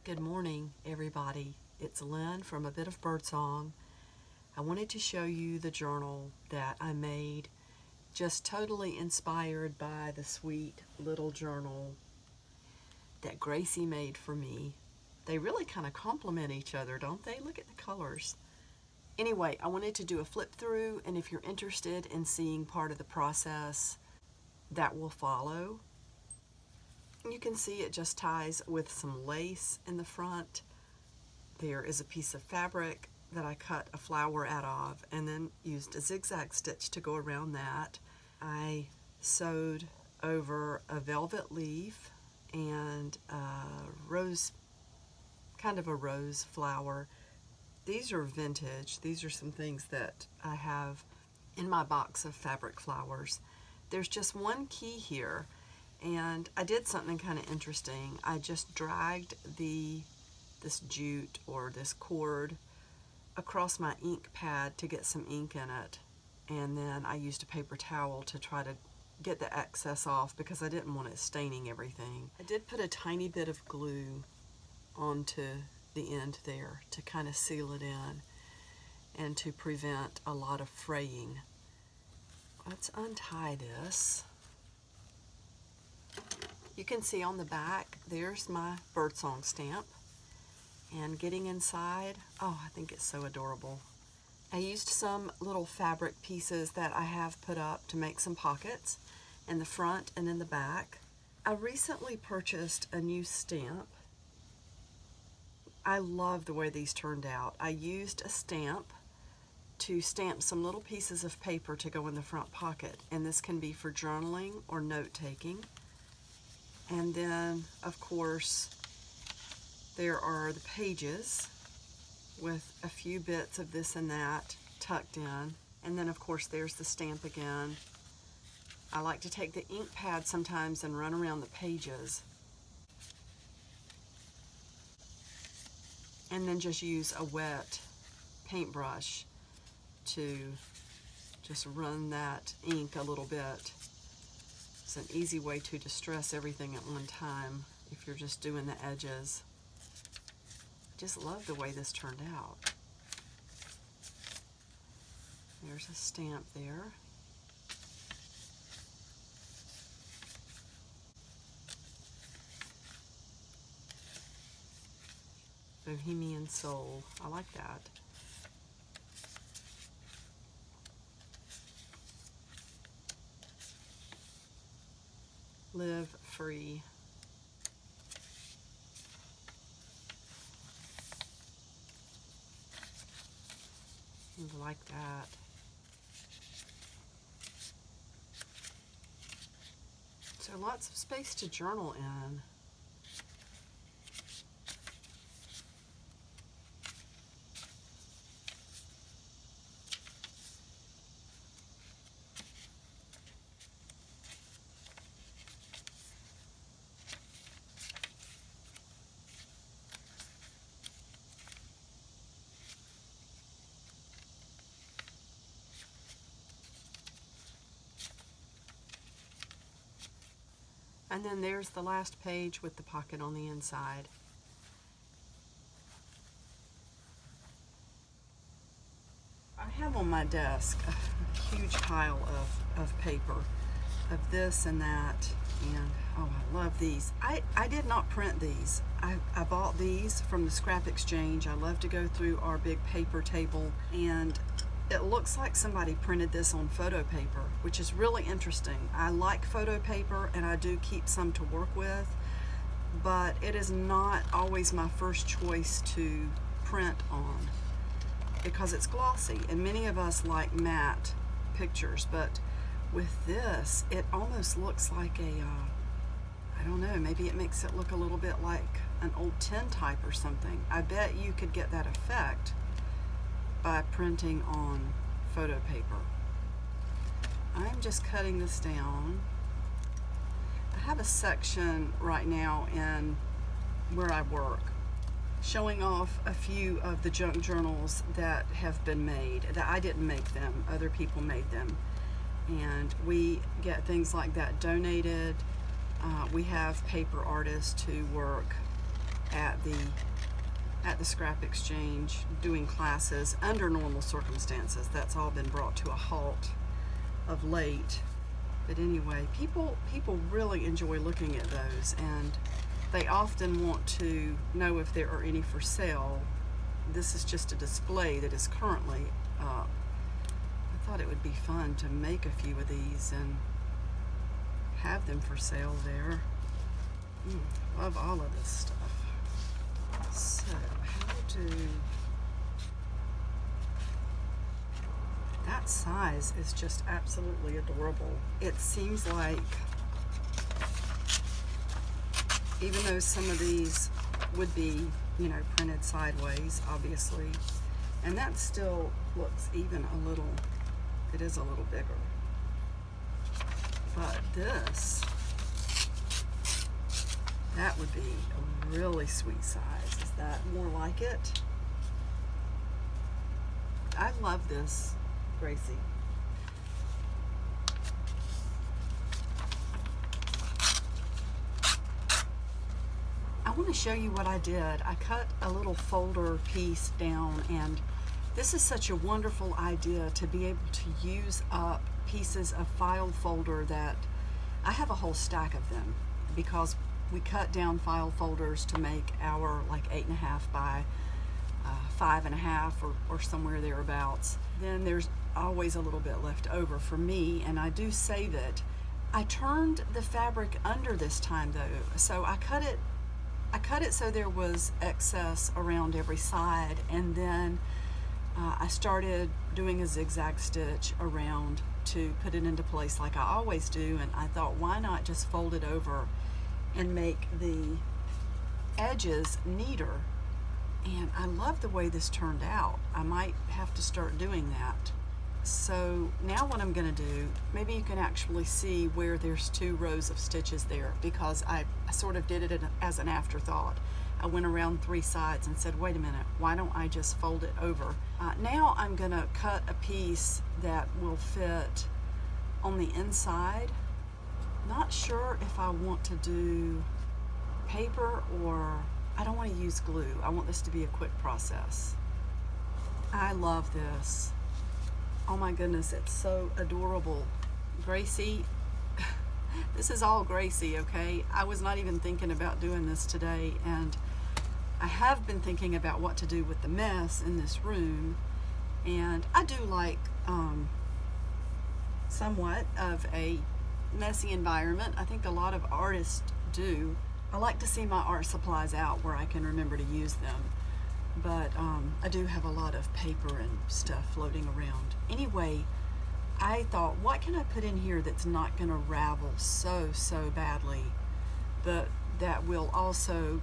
Good morning, everybody. It's Lynn from A Bit of Birdsong. I wanted to show you the journal that I made, just totally inspired by the sweet little journal that Gracie made for me. They really kind of complement each other, don't they? Look at the colors. Anyway, I wanted to do a flip through, and if you're interested in seeing part of the process that will follow, you can see it just ties with some lace in the front. There is a piece of fabric that I cut a flower out of and then used a zigzag stitch to go around that. I sewed over a velvet leaf and kind of a rose flower. These are vintage. These are some things that I have in my box of fabric flowers. There's just one key here. And I did something kind of interesting. I just dragged this jute or this cord across my ink pad to get some ink in it. And then I used a paper towel to try to get the excess off because I didn't want it staining everything. I did put a tiny bit of glue onto the end there to kind of seal it in and to prevent a lot of fraying. Let's untie this. You can see on the back, there's my birdsong stamp. And getting inside, oh, I think it's so adorable. I used some little fabric pieces that I have put up to make some pockets in the front and in the back. I recently purchased a new stamp. I love the way these turned out. I used a stamp to stamp some little pieces of paper to go in the front pocket, and this can be for journaling or note-taking. And then, of course, there are the pages with a few bits of this and that tucked in. And then, of course, there's the stamp again. I like to take the ink pad sometimes and run around the pages. And then just use a wet paintbrush to just run that ink a little bit. It's an easy way to distress everything at one time if you're just doing the edges. I just love the way this turned out. There's a stamp there. Bohemian Soul. I like that. Live free. Like that. So lots of space to journal in. And then there's the last page with the pocket on the inside. I have on my desk a huge pile of paper, of this and that, and oh, I love these. I did not print these. I bought these from the Scrap Exchange. I love to go through our big paper table, and it looks like somebody printed this on photo paper, which is really interesting. I like photo paper and I do keep some to work with, but it is not always my first choice to print on because it's glossy, and many of us like matte pictures, but with this, it almost looks like I don't know, maybe it makes it look a little bit like an old tintype or something. I bet you could get that effect by printing on photo paper. I'm just cutting this down. I have a section right now in where I work showing off a few of the junk journals that have been made. That I didn't make them, other people made them. And we get things like that donated. We have paper artists who work at the scrap exchange doing classes under normal circumstances. That's all been brought to a halt of late. But anyway, people really enjoy looking at those, and they often want to know if there are any for sale. This is just a display that is currently up. I thought it would be fun to make a few of these and have them for sale there. Love all of this stuff. So, that size is just absolutely adorable. It seems like, even though some of these would be, you know, printed sideways, obviously, and that still looks even a little, it is a little bigger. But this, that would be a really sweet size. Is that more like it? I love this, Gracie. I want to show you what I did. I cut a little folder piece down, and this is such a wonderful idea to be able to use up pieces of file folder that I have a whole stack of them, because we cut down file folders to make our like 8.5 by 5.5 or somewhere thereabouts. Then there's always a little bit left over for me, and I do save it. I turned the fabric under this time though, so I cut it so there was excess around every side, and then I started doing a zigzag stitch around to put it into place like I always do, and I thought, why not just fold it over and make the edges neater? And I love the way this turned out. I might have to start doing that. So now what I'm going to do, maybe you can actually see where there's 2 rows of stitches there, because I sort of did it as an afterthought. I went around 3 sides and said, wait a minute, why don't I just fold it over? Now I'm going to cut a piece that will fit on the inside. Not sure if I want to do paper, or I don't want to use glue. I want this to be a quick process. I love this. Oh my goodness, it's so adorable. Gracie, this is all Gracie, okay? I was not even thinking about doing this today, and I have been thinking about what to do with the mess in this room, and I do like somewhat of a messy environment. I think a lot of artists do. I like to see my art supplies out where I can remember to use them, but I do have a lot of paper and stuff floating around. Anyway, I thought, what can I put in here that's not going to ravel so badly, but that will also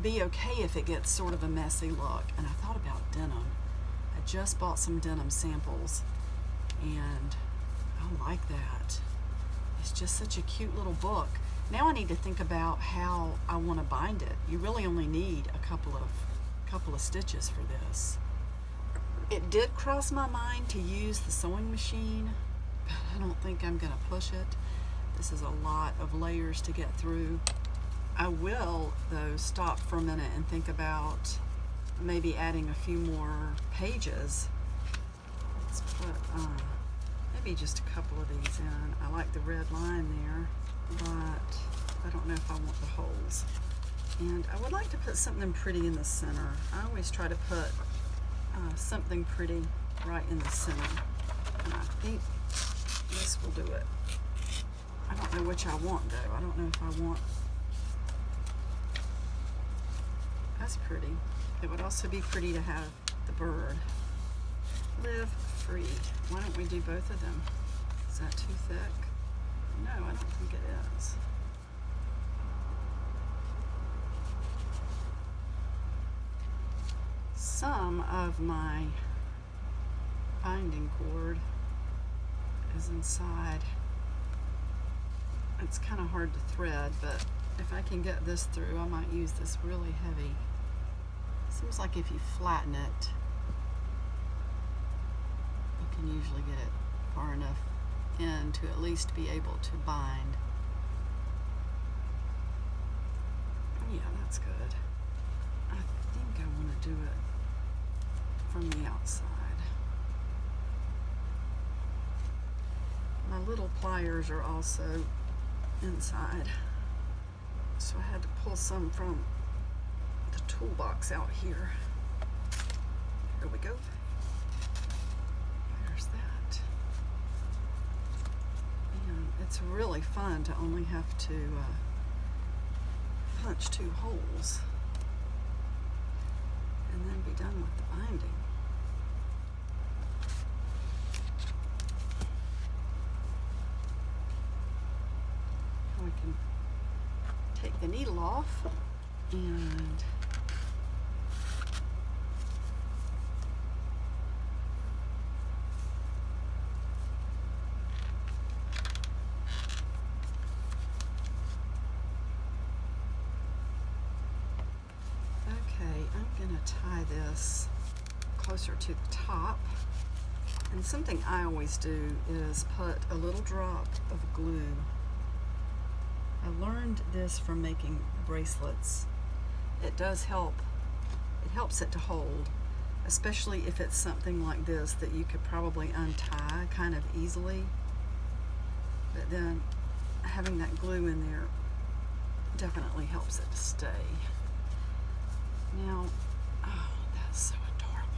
be okay if it gets sort of a messy look? And I thought about denim. I just bought some denim samples, and I like that. It's just such a cute little book. Now I need to think about how I want to bind it. You really only need a couple of stitches for this. It did cross my mind to use the sewing machine, but I don't think I'm going to push it. This is a lot of layers to get through. I will, though, stop for a minute and think about maybe adding a few more pages. Let's put maybe just a couple of these in. I like the red line there, but I don't know if I want the holes. And I would like to put something pretty in the center. I always try to put something pretty right in the center, and I think this will do it. I don't know which I want though. I don't know if I want, that's pretty. It would also be pretty to have the bird. Live free. Why don't we do both of them? Is that too thick? No, I don't think it is. Some of my binding cord is inside. It's kind of hard to thread, but if I can get this through, I might use this really heavy. Seems like if you flatten it, you can usually get it far enough in to at least be able to bind. Yeah, that's good. I think I want to do it from the outside. My little pliers are also inside, so I had to pull some from the toolbox out here. Here we go. There's that. And it's really fun to only have to punch 2 holes and then be done with the binding. We can take the needle off and I'm going to tie this closer to the top, and something I always do is put a little drop of glue. I learned this from making bracelets. It does help. It helps it to hold, especially if it's something like this that you could probably untie kind of easily. But then having that glue in there definitely helps it to stay. Now, oh, that's so adorable.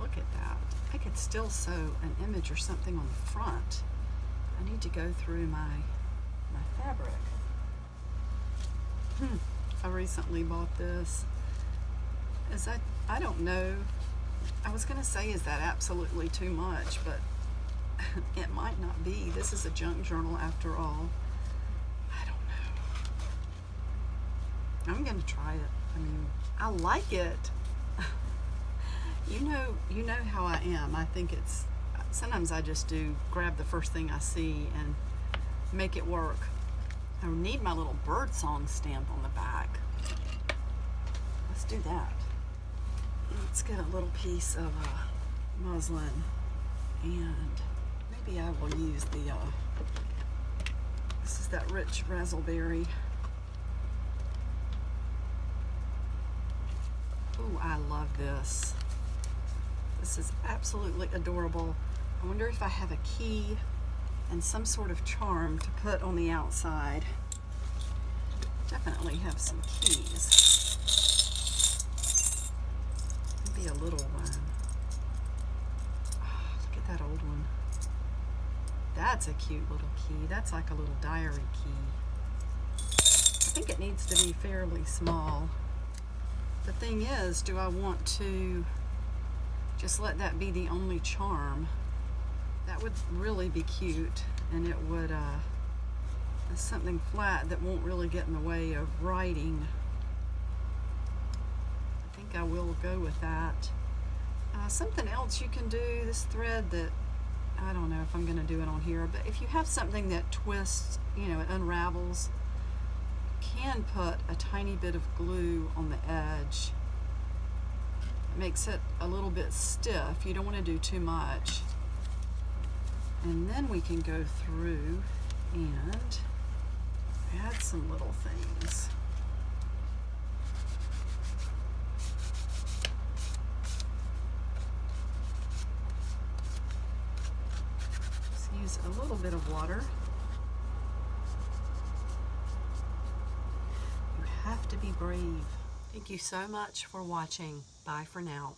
Look at that. I could still sew an image or something on the front. I need to go through my fabric. I recently bought this. I don't know. I was going to say, is that absolutely too much? But it might not be. This is a junk journal after all. I don't know. I'm going to try it. I mean, I like it. You know how I am. I think it's, sometimes I just do grab the first thing I see and make it work. I need my little birdsong stamp on the back. Let's do that. Let's get a little piece of muslin, and maybe I will use the, this is that rich razzleberry. Ooh, I love this. This is absolutely adorable. I wonder if I have a key and some sort of charm to put on the outside. Definitely have some keys. Maybe a little one. Oh, look at that old one. That's a cute little key. That's like a little diary key. I think it needs to be fairly small. The thing is, do I want to just let that be the only charm? That would really be cute, and it would, it's something flat that won't really get in the way of writing. I think I will go with that. Something else you can do, this thread that, I don't know if I'm going to do it on here, but if you have something that twists, you know, it unravels, you can put a tiny bit of glue on the edge. It makes it a little bit stiff. You don't want to do too much. And then we can go through and add some little things. Just use a little bit of water. You have to be brave. Thank you so much for watching. Bye for now.